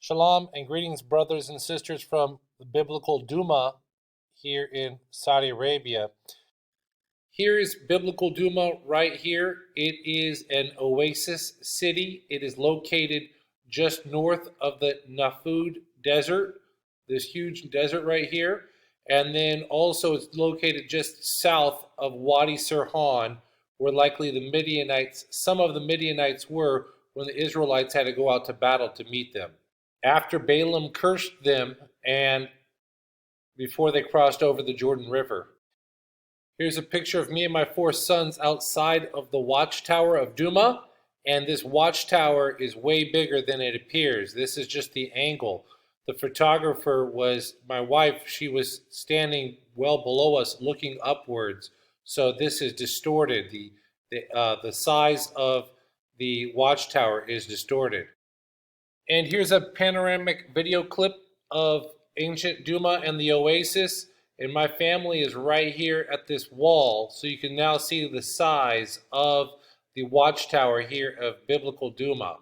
Shalom and greetings, brothers and sisters from the biblical Dumah here in Saudi Arabia. Here is biblical Dumah right here. It is an oasis city. It is located just north of the Nafud Desert, this huge desert right here. And then also it's located just south of Wadi Sirhan, where likely the Midianites, some of the Midianites were when the Israelites had to go out to battle to meet them. After Balaam cursed them and before they crossed over the Jordan River. Here's a picture of me and my 4 sons outside of the watchtower of Dumah, and this watchtower is way bigger than it appears. This is just the angle. The photographer was my wife. She was standing well below us looking upwards, so this is distorted. The size of the watchtower is distorted. And here's a panoramic video clip of ancient Dumah and the oasis. And my family is right here at this wall. So you can now see the size of the watchtower here of biblical Dumah.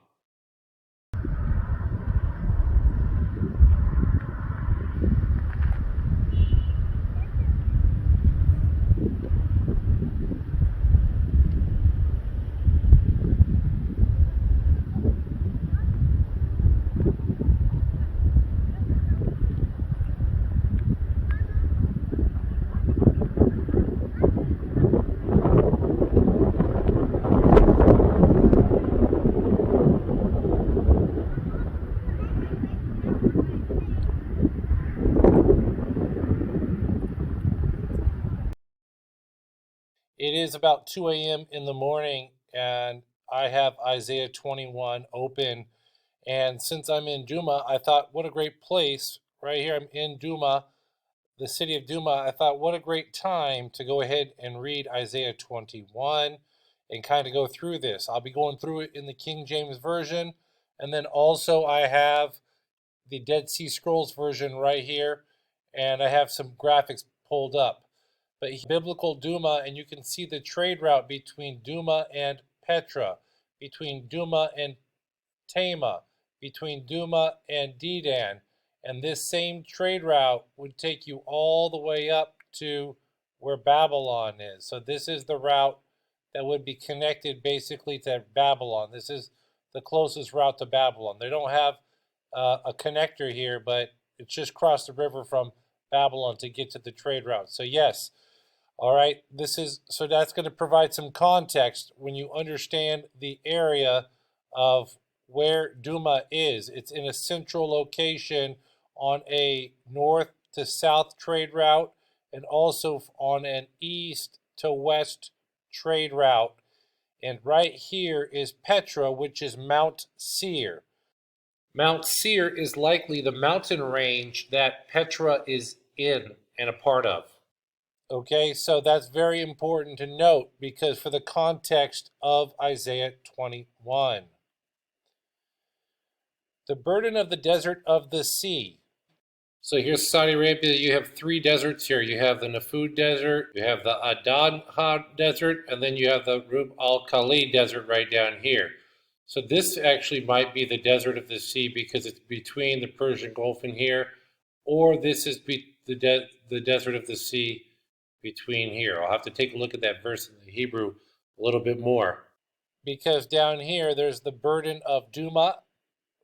It is about 2 a.m. in the morning, and I have Isaiah 21 open. And since I'm in Dumah, I thought, what a great place. Right here, I'm in Dumah, the city of Dumah. I thought, what a great time to go ahead and read Isaiah 21 and kind of go through this. I'll be going through it in the King James Version, and then also I have the Dead Sea Scrolls version right here, and I have some graphics pulled up. But biblical Dumah, and you can see the trade route between Dumah and Petra, between Dumah and Tamah, between Dumah and Dedan. And this same trade route would take you all the way up to where Babylon is. So this is the route that would be connected basically to Babylon. This is the closest route to Babylon. They don't have a connector here, but it's just crossed the river from Babylon to get to the trade route. So yes, all right, so that's going to provide some context when you understand the area of where Dumah is. It's in a central location on a north to south trade route and also on an east to west trade route. And right here is Petra, which is Mount Seir. Mount Seir is likely the mountain range that Petra is in and a part of. Okay, so that's very important to note because for the context of Isaiah 21. The burden of the desert of the sea. So here's Saudi Arabia. You have 3 deserts here. You have the Nafud Desert, you have the Adadha Desert, and then you have the Rub al-Khali Desert right down here. So this actually might be the desert of the sea because it's between the Persian Gulf and here, or this is the desert of the sea between here. I'll have to take a look at that verse in the Hebrew a little bit more. Because down here, there's the burden of Dumah.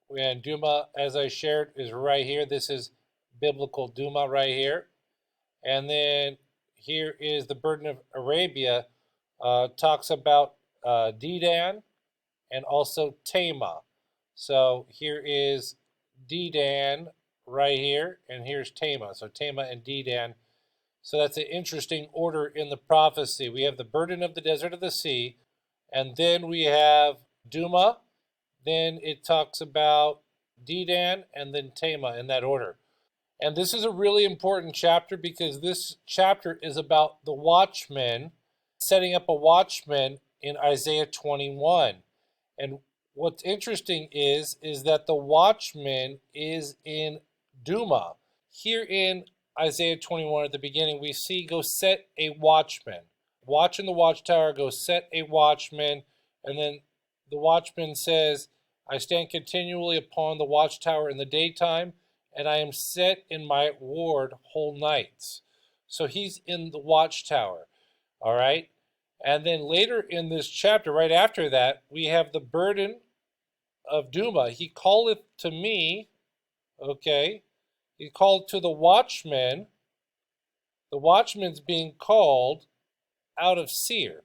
And Dumah, as I shared, is right here. This is biblical Dumah right here. And then here is the burden of Arabia. Talks about Dedan and also Tamah. So here is Dedan right here, and here's Tamah. So Tamah and Dedan. So that's an interesting order in the prophecy. We have the burden of the desert of the sea, and then we have Dumah, then it talks about Dedan, and then Tamah in that order. And this is a really important chapter because this chapter is about the watchman, setting up a watchman in Isaiah 21. And what's interesting is that the watchman is in Dumah. Here in Isaiah 21 at the beginning, we see, go set a watchman. Watch in the watchtower, go set a watchman. And then the watchman says, I stand continually upon the watchtower in the daytime, and I am set in my ward whole nights. So he's in the watchtower, all right? And then later in this chapter, right after that, we have the burden of Dumah. He calleth to me, okay? He called to the watchman. The watchman's being called out of Seir.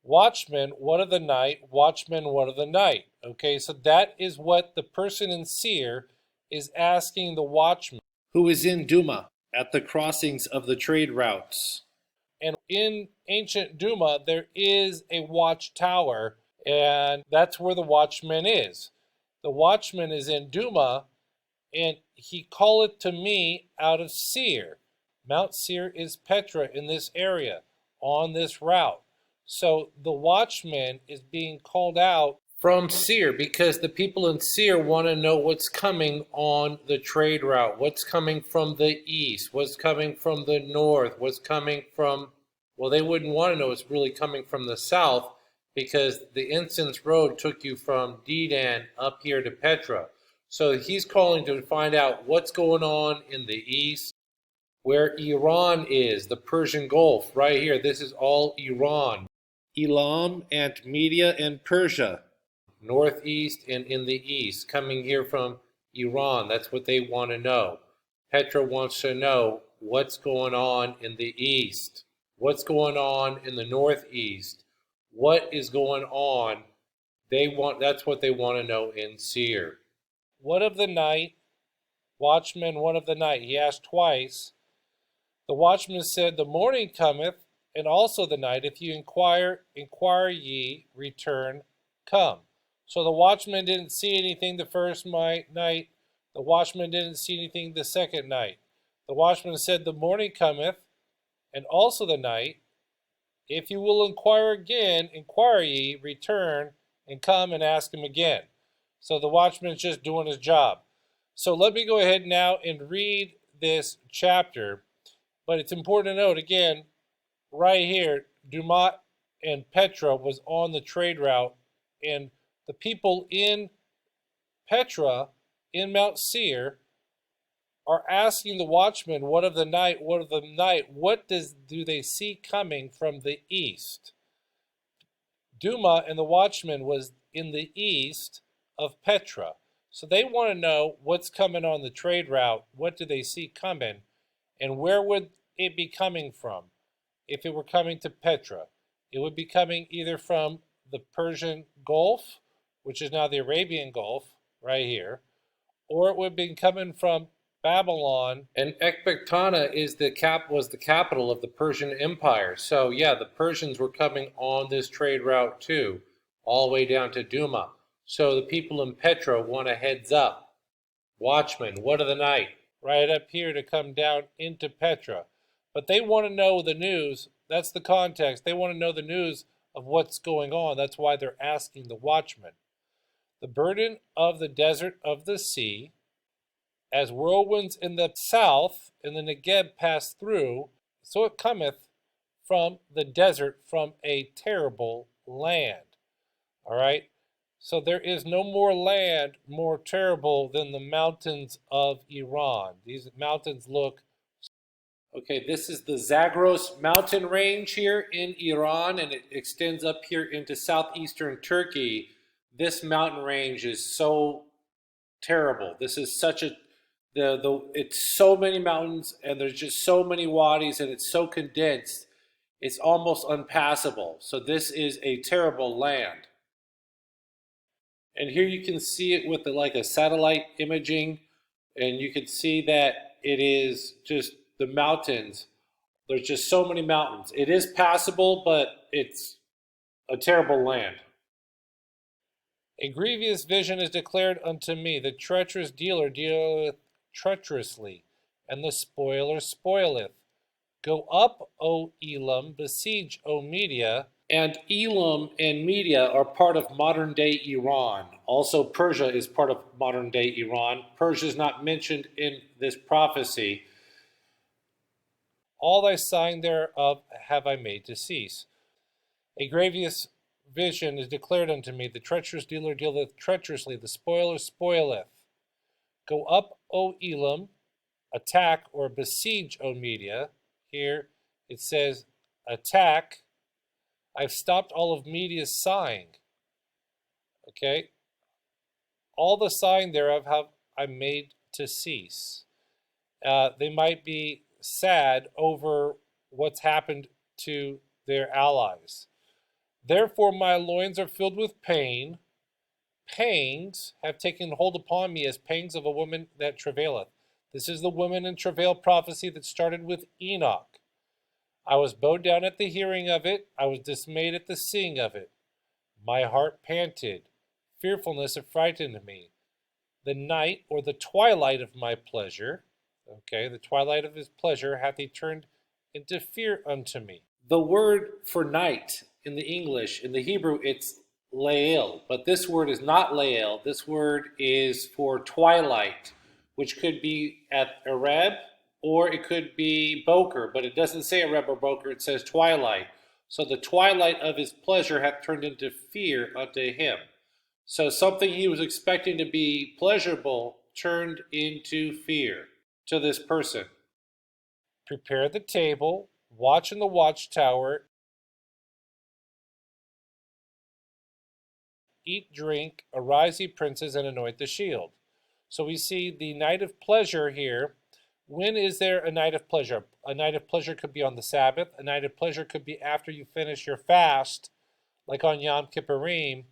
Watchman, what of the night? Watchman, what of the night? Okay, so that is what the person in Seir is asking the watchman, who is in Dumah, at the crossings of the trade routes. And in ancient Dumah, there is a watchtower, and that's where the watchman is. The watchman is in Dumah, and he calleth to me out of Seir. Mount Seir is Petra in this area, on this route. So the watchman is being called out from Seir because the people in Seir want to know what's coming on the trade route, what's coming from the east, what's coming from the north, what's coming from, well, they wouldn't want to know what's really coming from the south because the Incense Road took you from Dedan up here to Petra. So he's calling to find out what's going on in the east, where Iran is, the Persian Gulf, right here. This is all Iran. Elam and Media and Persia, northeast and in the east, coming here from Iran. That's what they want to know. Petra wants to know what's going on in the east, what's going on in the northeast, what is going on. That's what they want to know in Seir. What of the night? Watchman, what of the night? He asked twice. The watchman said, the morning cometh, and also the night. If you inquire ye, return, come. So the watchman didn't see anything the first night. The watchman didn't see anything the second night. The watchman said, the morning cometh, and also the night. If you will inquire again, inquire ye, return, and come and ask him again. So the watchman's just doing his job. So let me go ahead now and read this chapter. But it's important to note, again, right here, Dumah and Petra was on the trade route, and the people in Petra, in Mount Seir, are asking the watchman, what of the night, what of the night? What do they see coming from the east? Dumah and the watchman was in the east of Petra. So they want to know what's coming on the trade route, what do they see coming, and where would it be coming from? If it were coming to Petra, it would be coming either from the Persian Gulf, which is now the Arabian Gulf, right here, or it would be coming from Babylon. And Ecbatana was the capital of the Persian Empire. So yeah, the Persians were coming on this trade route too, all the way down to Dumah. So the people in Petra want a heads up. Watchman, what of the night? Right up here to come down into Petra. But they want to know the news. That's the context. They want to know the news of what's going on. That's why they're asking the watchman. The burden of the desert of the sea, as whirlwinds in the south, in the Negeb pass through, so it cometh from the desert, from a terrible land. All right? So there is no more land more terrible than the mountains of Iran. These mountains look... Okay, this is the Zagros mountain range here in Iran, and it extends up here into southeastern Turkey. This mountain range is so terrible. This is such a... it's so many mountains, and there's just so many wadis, and it's so condensed, it's almost unpassable. So this is a terrible land. And here you can see it with like a satellite imaging, and you can see that it is just the mountains. There's just so many mountains. It is passable, but it's a terrible land. A grievous vision is declared unto me. The treacherous dealer dealeth treacherously, and the spoiler spoileth. Go up, O Elam, besiege, O Media. And Elam and Media are part of modern-day Iran. Also, Persia is part of modern-day Iran. Persia is not mentioned in this prophecy. All thy sign thereof have I made to cease. A grievous vision is declared unto me. The treacherous dealer dealeth treacherously, the spoiler spoileth. Go up, O Elam, attack or besiege, O Media. Here it says attack. I've stopped all of Media's sighing. Okay? All the sighing thereof have I made to cease. They might be sad over what's happened to their allies. Therefore my loins are filled with pain. Pangs have taken hold upon me as pangs of a woman that travaileth. This is the woman in travail prophecy that started with Enoch. I was bowed down at the hearing of it. I was dismayed at the seeing of it. My heart panted. Fearfulness had frightened me. The night or the twilight of my pleasure, okay, the twilight of his pleasure hath he turned into fear unto me. The word for night in the English, in the Hebrew, it's Lael, but this word is not Lael. This word is for twilight, which could be at Arab or it could be Boker, but it doesn't say Arab or Boker, it says twilight. So the twilight of his pleasure hath turned into fear unto him. So something he was expecting to be pleasurable turned into fear to this person. Prepare the table, watch in the watchtower, eat, drink, arise, ye princes, and anoint the shield. So we see the night of pleasure here. When is there a night of pleasure? A night of pleasure could be on the Sabbath. A night of pleasure could be after you finish your fast, like on Yom Kippurim.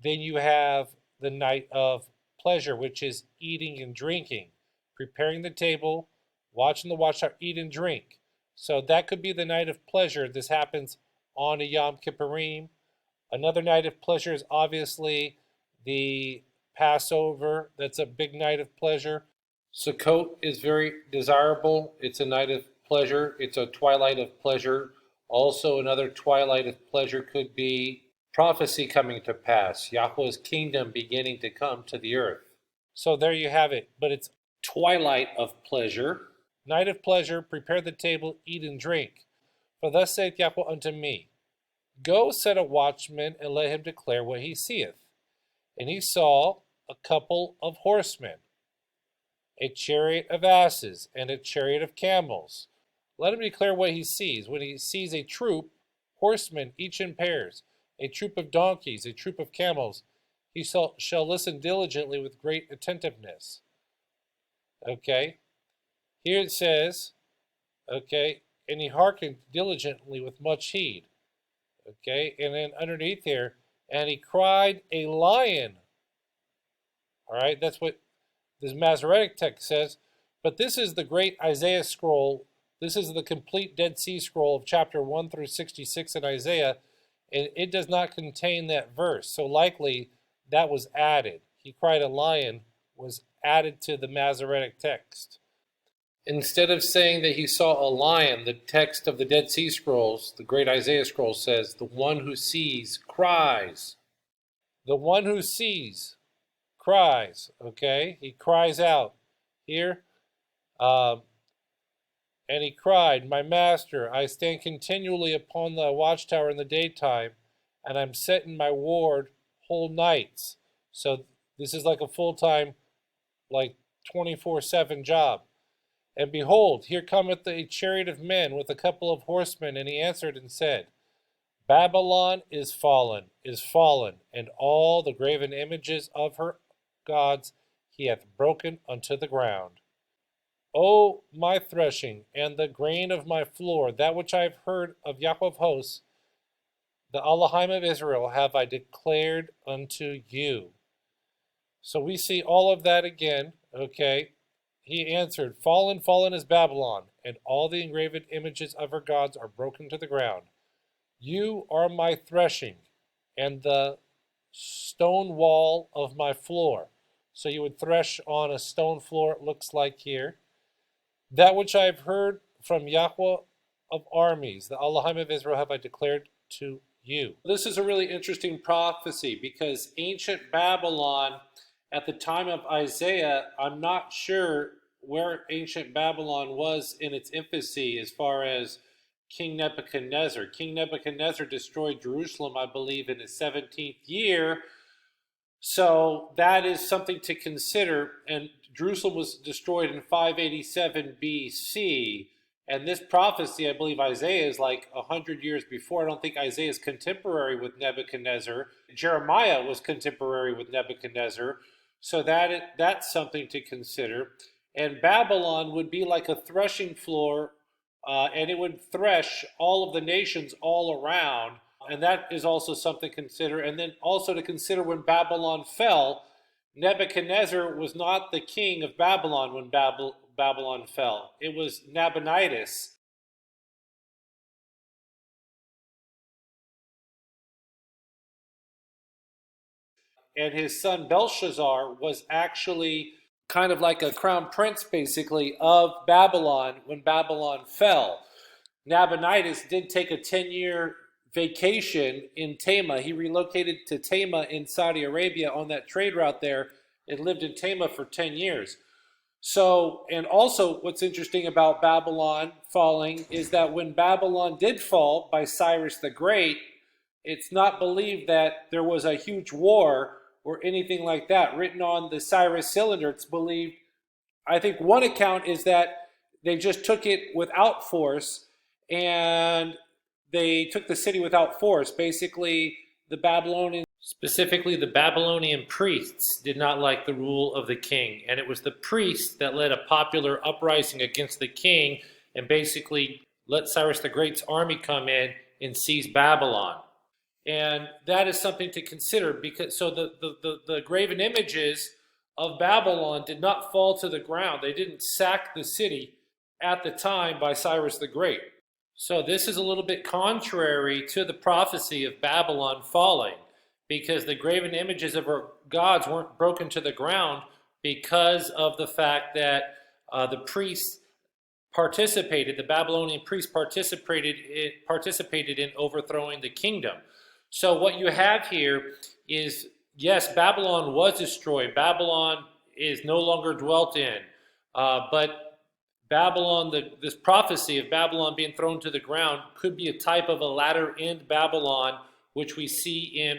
Then you have the night of pleasure, which is eating and drinking, preparing the table, watching the watchtower, eat and drink. So that could be the night of pleasure. This happens on a Yom Kippurim. Another night of pleasure is obviously the Passover. That's a big night of pleasure. Sukkot is very desirable. It's a night of pleasure. It's a twilight of pleasure. Also, another twilight of pleasure could be prophecy coming to pass, Yahweh's kingdom beginning to come to the earth. So there you have it. But it's twilight of pleasure, night of pleasure, prepare the table, eat and drink. For thus saith Yahweh unto me, Go set a watchman, and let him declare what he seeth. And he saw a couple of horsemen, a chariot of asses, and a chariot of camels. Let him declare what he sees. When he sees a troop, horsemen, each in pairs, a troop of donkeys, a troop of camels, he shall listen diligently with great attentiveness. Okay, here it says, okay, and he hearkened diligently with much heed. Okay, and then underneath here, and he cried a lion. All right, that's what this Masoretic text says. But this is the great Isaiah scroll. This is the complete Dead Sea Scroll of chapter 1 through 66 in Isaiah, and it does not contain that verse. So likely that was added. He cried a lion was added to the Masoretic text. Instead of saying that he saw a lion, the text of the Dead Sea Scrolls, the great Isaiah scroll says, the one who sees cries. The one who sees cries, okay? He cries out here. And he cried, My master, I stand continually upon the watchtower in the daytime, and I'm set in my ward whole nights. So this is like a full-time, like 24/7 job. And behold, here cometh a chariot of men with a couple of horsemen. And he answered and said, Babylon is fallen, and all the graven images of her gods he hath broken unto the ground. O my threshing, and the grain of my floor, that which I have heard of Yahweh of hosts, the Elohim of Israel, have I declared unto you. So we see all of that again, okay? He answered, Fallen, fallen is Babylon, and all the engraven images of her gods are broken to the ground. You are my threshing, and the stone wall of my floor. So you would thresh on a stone floor, it looks like here. That which I have heard from Yahweh of armies, the Elohim of Israel, have I declared to you. This is a really interesting prophecy because ancient Babylon, at the time of Isaiah, I'm not sure where ancient Babylon was in its infancy as far as King Nebuchadnezzar. King Nebuchadnezzar destroyed Jerusalem, I believe, in his 17th year. So that is something to consider. And Jerusalem was destroyed in 587 BC. And this prophecy, I believe Isaiah is like 100 years before. I don't think Isaiah is contemporary with Nebuchadnezzar. Jeremiah was contemporary with Nebuchadnezzar. So that's something to consider. And Babylon would be like a threshing floor, and it would thresh all of the nations all around. And that is also something to consider. And then also to consider when Babylon fell, Nebuchadnezzar was not the king of Babylon when Babylon fell. It was Nabonidus. And his son Belshazzar was actually kind of like a crown prince, basically, of Babylon when Babylon fell. Nabonidus did take a 10-year vacation in Tama. He relocated to Tama in Saudi Arabia on that trade route there and lived in Tama for 10 years. So, and also what's interesting about Babylon falling is that when Babylon did fall by Cyrus the Great, it's not believed that there was a huge war or anything like that written on the Cyrus cylinder. It's believed, I think one account is that they just took it without force, and they took the city without force. Basically, specifically the Babylonian priests did not like the rule of the king, and it was the priests that led a popular uprising against the king and basically let Cyrus the Great's army come in and seize Babylon. And that is something to consider, because so the graven images of Babylon did not fall to the ground. They didn't sack the city at the time by Cyrus the Great. So this is a little bit contrary to the prophecy of Babylon falling, because the graven images of our gods weren't broken to the ground because of the fact that the priests participated, the Babylonian priests participated in overthrowing the kingdom. So what you have here is, yes, Babylon was destroyed. Babylon is no longer dwelt in. But Babylon, this prophecy of Babylon being thrown to the ground could be a type of a latter-end Babylon, which we see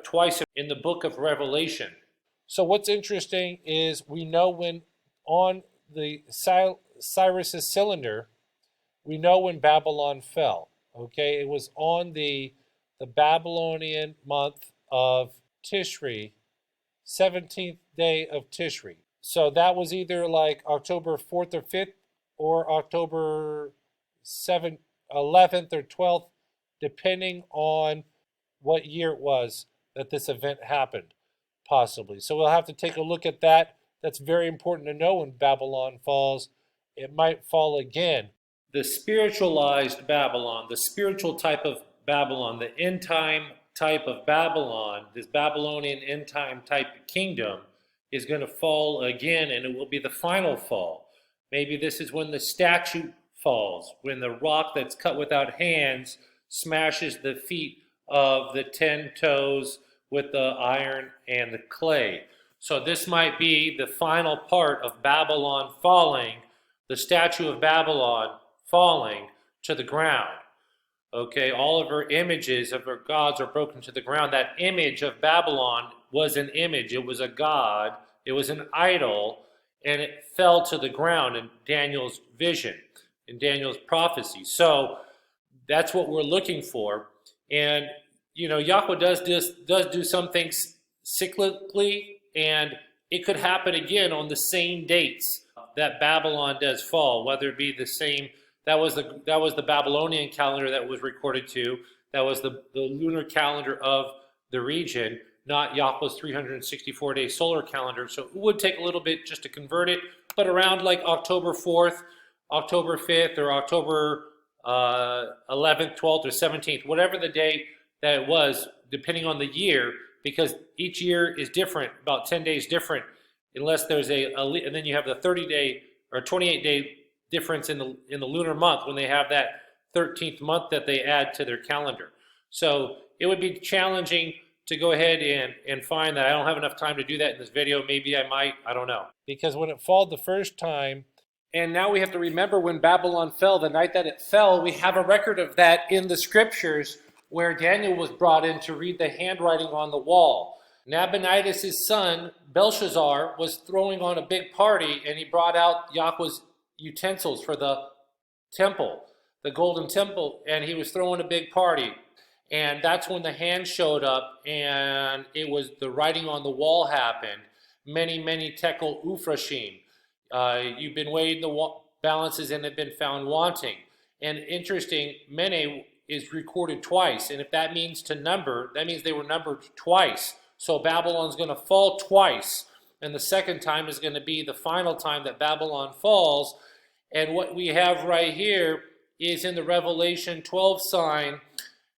twice in the book of Revelation. So what's interesting is we know when on the Cyrus's cylinder, we know when Babylon fell. Okay, it was on the Babylonian month of Tishri, 17th day of Tishri. So that was either like October 4th or 5th or October 7th, 11th or 12th, depending on what year it was that this event happened, possibly. So we'll have to take a look at that. That's very important to know when Babylon falls. It might fall again. The spiritualized Babylon, the spiritual type of Babylon, the end time type of Babylon, this Babylonian end time type of kingdom is going to fall again, and it will be the final fall. Maybe this is when the statute falls, when the rock that's cut without hands smashes the feet of the 10 toes with the iron and the clay. So this might be the final part of Babylon falling, the statue of Babylon falling to the ground. Okay, all of her images of her gods are broken to the ground. That image of Babylon was an image. It was a god. It was an idol, and it fell to the ground in Daniel's vision, in Daniel's prophecy. So that's what we're looking for. And, you know, Yahweh does do some things cyclically, and it could happen again on the same dates that Babylon does fall, whether it be the same. That was the Babylonian calendar that was recorded to. That was the lunar calendar of the region, not Yahweh's 364-day solar calendar. So it would take a little bit just to convert it, but around like October 4th, October 5th, or October 11th, 12th, or 17th, whatever the day that it was, depending on the year, because each year is different, about 10 days different, unless there's and then you have the 30-day or 28-day difference in the lunar month when they have that 13th month that they add to their calendar. So it would be challenging to go ahead and find that. I don't have enough time to do that in this video. Maybe I might, I don't know. Because when it fell the first time, And now we have to remember when Babylon fell, the night that it fell, we have a record of that in the scriptures where Daniel was brought in to read the handwriting on the wall. Nabonidus' son, Belshazzar, was throwing on a big party, and he brought out Yahweh's utensils for the temple, the golden temple, and he was throwing a big party. And that's when the hand showed up, and it was the writing on the wall happened. Many, many tekel uphrashim. You've been weighed the balances and have been found wanting. And interesting, mene is recorded twice. And if that means to number, that means they were numbered twice. So Babylon's going to fall twice. And the second time is going to be the final time that Babylon falls. And what we have right here is in the Revelation 12 sign,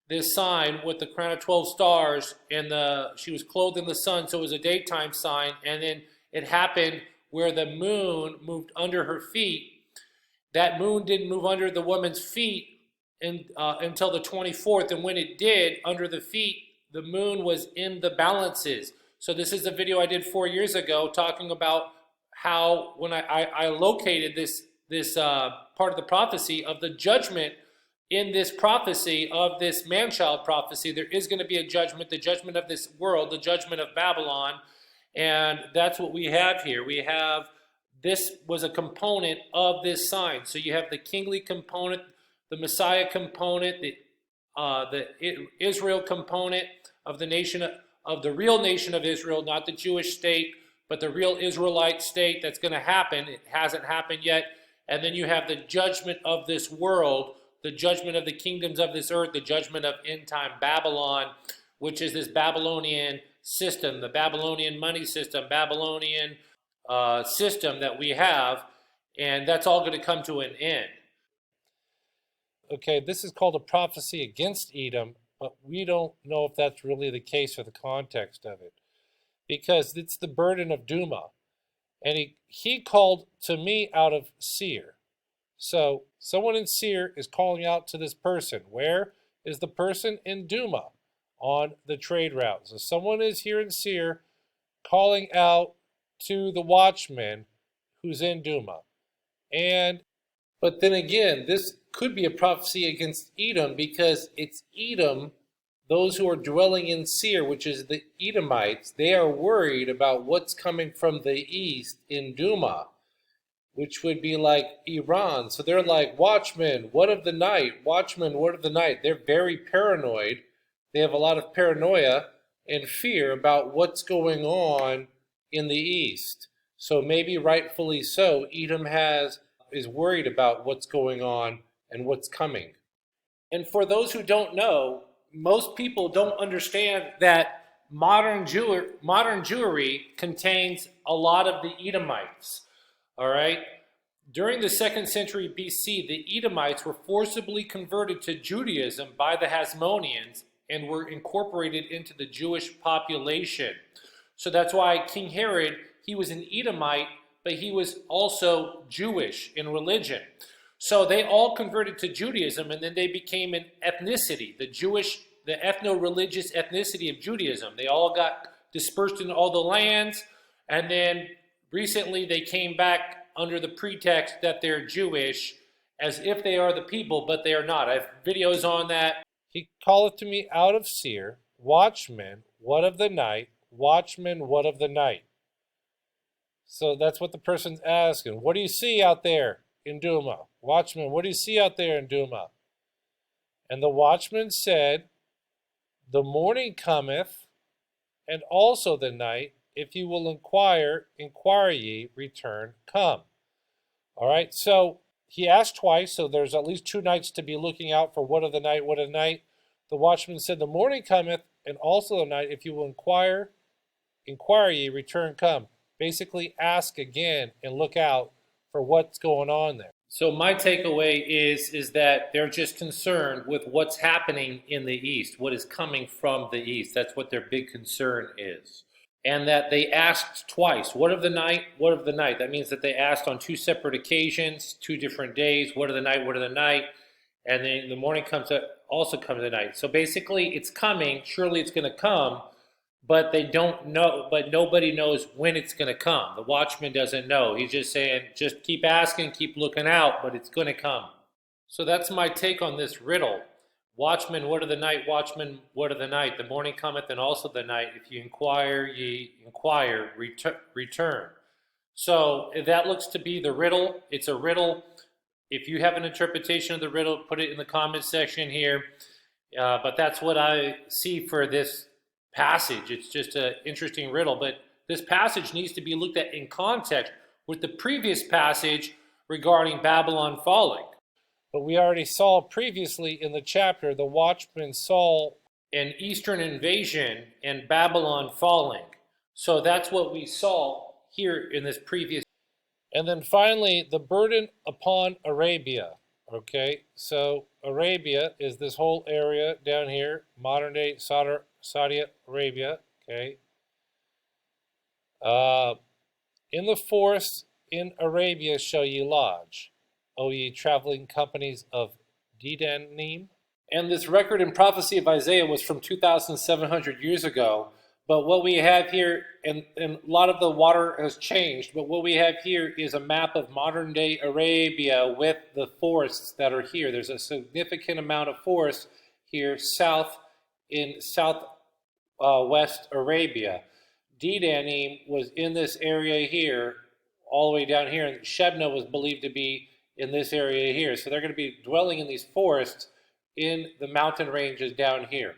this sign with the crown of 12 stars, and she was clothed in the sun, so it was a daytime sign. And then it happened where the moon moved under her feet. That moon didn't move under the woman's feet until the 24th, and when it did, under the feet, the moon was in the balances. So this is a video I did 4 years ago talking about how when I located this part of the prophecy of the judgment in this prophecy of this man-child prophecy. There is going to be a judgment, the judgment of this world, the judgment of Babylon. And that's what we have here. We have, this was a component of this sign. So you have the kingly component, the Messiah component, the Israel component of the nation, of the real nation of Israel, not the Jewish state, but the real Israelite state that's going to happen. It hasn't happened yet. And then you have the judgment of this world, the judgment of the kingdoms of this earth, the judgment of end-time Babylon, which is this Babylonian system, the Babylonian money system, Babylonian system that we have, and that's all going to come to an end. Okay, this is called a prophecy against Edom, but we don't know if that's really the case or the context of it, because it's the burden of Dumah. And he called to me out of Seir. So someone in Seir is calling out to this person. Where is the person? In Dumah, on the trade route. So someone is here in Seir calling out to the Watchman who's in Dumah. But then again, this could be a prophecy against Edom, because it's Edom, those who are dwelling in Seir, which is the Edomites. They are worried about what's coming from the east in Dumah, which would be like Iran. So they're like, Watchman, what of the night? Watchman, what of the night? They're very paranoid. They have a lot of paranoia and fear about what's going on in the east. So maybe rightfully so, Edom is worried about what's going on and what's coming. And for those who don't know, most people don't understand that modern Jewry contains a lot of the Edomites. All right? During the 2nd century BC, the Edomites were forcibly converted to Judaism by the Hasmoneans and were incorporated into the Jewish population. So that's why King Herod, he was an Edomite, but he was also Jewish in religion. So they all converted to Judaism, and then they became an ethnicity, the ethno-religious ethnicity of Judaism. They all got dispersed in all the lands, and then recently they came back under the pretext that they're Jewish, as if they are the people, but they are not. I have videos on that. He calleth to me out of Seir, Watchman, what of the night? Watchman, what of the night? So that's what the person's asking. What do you see out there in Dumah? Watchman, what do you see out there in Dumah? And the watchman said, the morning cometh, and also the night. If you will inquire ye, return, come. All right, so he asked twice, so there's at least 2 nights to be looking out for what of the night, what of the night. The watchman said, the morning cometh, and also the night. If you will inquire ye, return, come. Basically, ask again and look out for what's going on there. So my takeaway is that they're just concerned with what's happening in the east, what is coming from the east. That's what their big concern is. And that they asked twice, what of the night, what of the night? That means that they asked on 2 separate occasions, 2 different days, what of the night, what of the night? And then the morning also comes the night. So basically, it's coming, surely it's going to come, but they don't know, but nobody knows when it's going to come. The Watchman doesn't know. He's just saying, just keep asking, keep looking out, but it's going to come. So that's my take on this riddle. Watchmen, what of the night? Watchmen, what of the night? The morning cometh and also the night. If you inquire, ye inquire, return. So that looks to be the riddle. It's a riddle. If you have an interpretation of the riddle, put it in the comment section here. But that's what I see for this passage. It's just an interesting riddle. But this passage needs to be looked at in context with the previous passage regarding Babylon falling. But we already saw previously in the chapter, the Watchman saw an eastern invasion and Babylon falling. So that's what we saw here in this previous. And then finally, the burden upon Arabia. Okay, so Arabia is this whole area down here, modern day Saudi Arabia. Okay. In the forests in Arabia shall ye lodge, O ye traveling companies of Dedanim. And this record and prophecy of Isaiah was from 2,700 years ago. But what we have here, and a lot of the water has changed, but what we have here is a map of modern day Arabia with the forests that are here. There's a significant amount of forest here south in southwest Arabia. Dedanim was in this area here, all the way down here, and Shebna was believed to be in this area here. So they're going to be dwelling in these forests in the mountain ranges down here.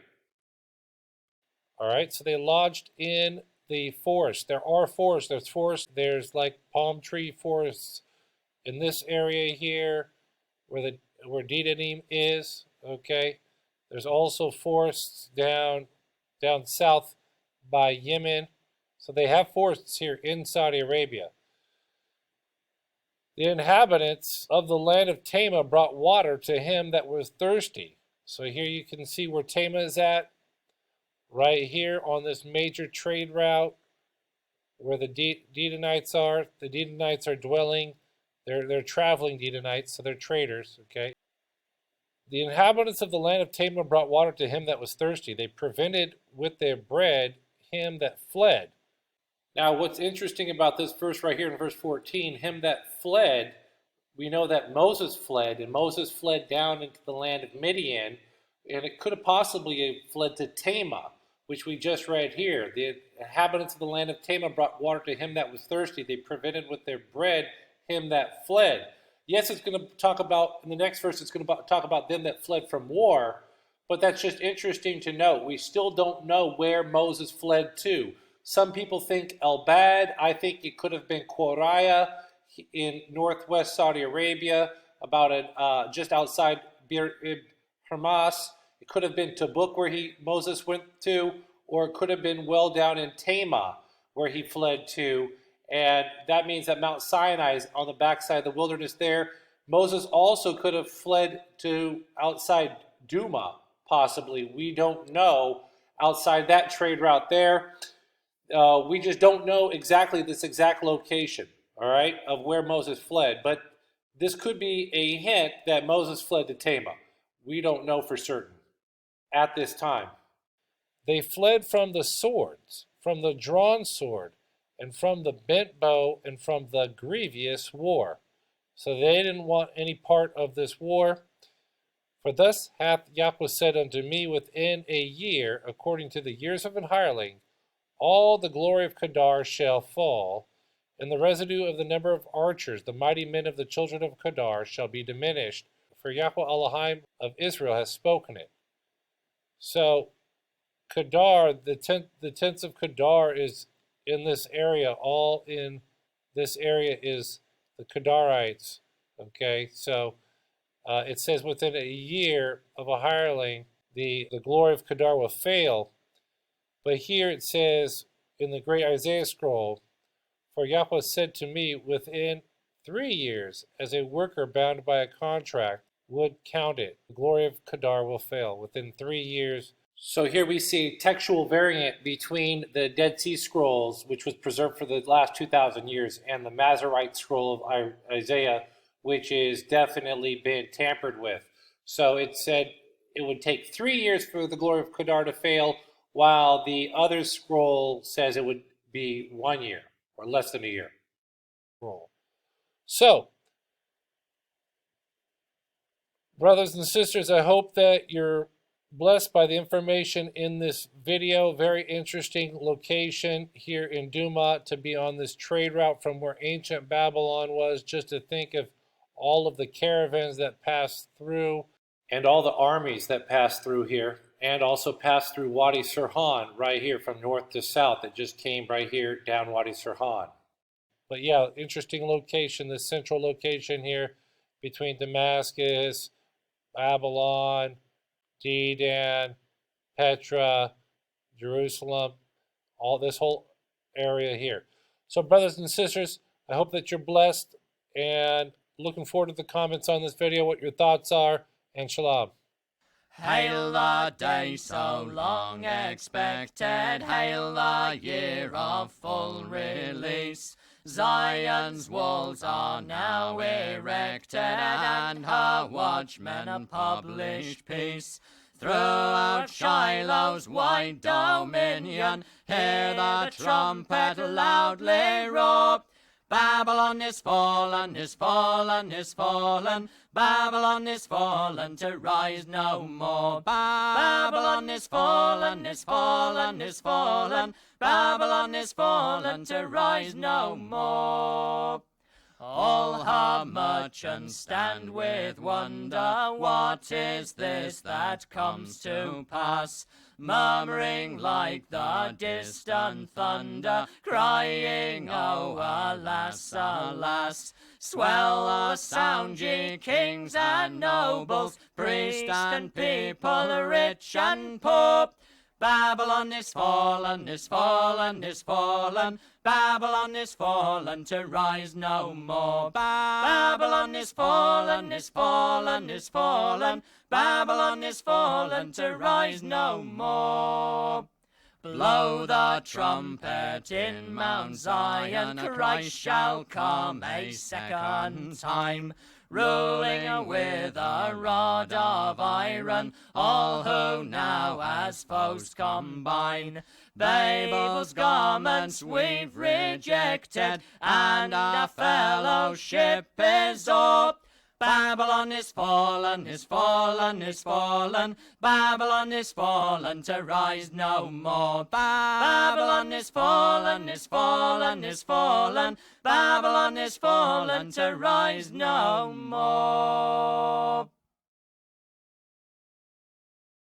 All right, so they lodged in the forest. There are forests. There's forests. There's like palm tree forests in this area here where Dedanim is. Okay, there's also forests down south by Yemen. So they have forests here in Saudi Arabia. The inhabitants of the land of Tamah brought water to him that was thirsty. So here you can see where Tamah is at, right here on this major trade route where the Dedanites are. The Dedanites are dwelling. They're traveling Dedanites, so they're traders, okay? The inhabitants of the land of Tamah brought water to him that was thirsty. They prevented with their bread him that fled. Now, what's interesting about this verse right here in verse 14, him that fled, we know that Moses fled, and Moses fled down into the land of Midian, and it could have possibly fled to Tamah, which we just read here. The inhabitants of the land of Tamah brought water to him that was thirsty. They prevented with their bread him that fled. Yes, it's going to talk about, in the next verse, it's going to talk about them that fled from war, but that's just interesting to note. We still don't know where Moses fled to. Some people think El-Bad. I think it could have been Quraya in northwest Saudi Arabia, about just outside Bir Hermas. It could have been Tabuk where Moses went to, or it could have been well down in Tamah where he fled to. And that means that Mount Sinai is on the backside of the wilderness there. Moses also could have fled to outside Dumah, possibly. We don't know. Outside that trade route there. We just don't know exactly this exact location, all right, of where Moses fled. But this could be a hint that Moses fled to Tamah. We don't know for certain at this time. They fled from the swords, from the drawn sword, and from the bent bow, and from the grievous war. So they didn't want any part of this war. For thus hath Yahweh said unto me, within a year, according to the years of an hireling, all the glory of Kedar shall fall, and the residue of the number of archers, the mighty men of the children of Kedar, shall be diminished, for Yahweh Elohim of Israel has spoken it. So Kedar, the tents of Kedar is in this area. All in this area is the Kedarites. Okay, so it says within a year of a hireling, the glory of Kedar will fail. But here it says in the great Isaiah scroll, for Yahweh said to me, within 3 years, as a worker bound by a contract would count it, the glory of Kedar will fail within 3 years. So here we see a textual variant between the Dead Sea Scrolls, which was preserved for the last 2,000 years, and the Masorite scroll of Isaiah, which is definitely been tampered with. So it said it would take 3 years for the glory of Kedar to fail, while the other scroll says it would be 1 year or less than a year. So, brothers and sisters, I hope that you're blessed by the information in this video. Very interesting location here in Dumah to be on this trade route from where ancient Babylon was, just to think of all of the caravans that passed through and all the armies that passed through here, and also passed through Wadi Sirhan right here from north to south. That just came right here down Wadi Sirhan. But yeah, interesting location, the central location here between Damascus, Babylon, Dedan, Petra, Jerusalem, all this whole area here. So brothers and sisters, I hope that you're blessed, and looking forward to the comments on this video, what your thoughts are, and shalom. Hail the day so long expected, hail the year of full release. Zion's walls are now erected, and her watchmen published peace. Throughout Shiloh's wide dominion, hear the trumpet loudly roar. Babylon is fallen, is fallen, is fallen. Babylon is fallen to rise no more. Babylon is fallen, is fallen, is fallen. Babylon is fallen to rise no more. All her merchants stand with wonder. What is this that comes to pass? Murmuring like the distant thunder, crying, oh, alas, alas. Swell the sound, ye kings and nobles, priests and people, rich and poor. Babylon is fallen, is fallen, is fallen. Babylon is fallen to rise no more. Babylon is fallen, is fallen, is fallen. Babylon is fallen to rise no more. Blow the trumpet in Mount Zion, Christ shall come a second time, ruling with a rod of iron all who now as foes combine. Babel's garments we've rejected, and our fellowship is up. Babylon is fallen, is fallen, is fallen. Babylon is fallen to rise no more. Babylon is fallen, is fallen, is fallen. Babylon is fallen to rise no more.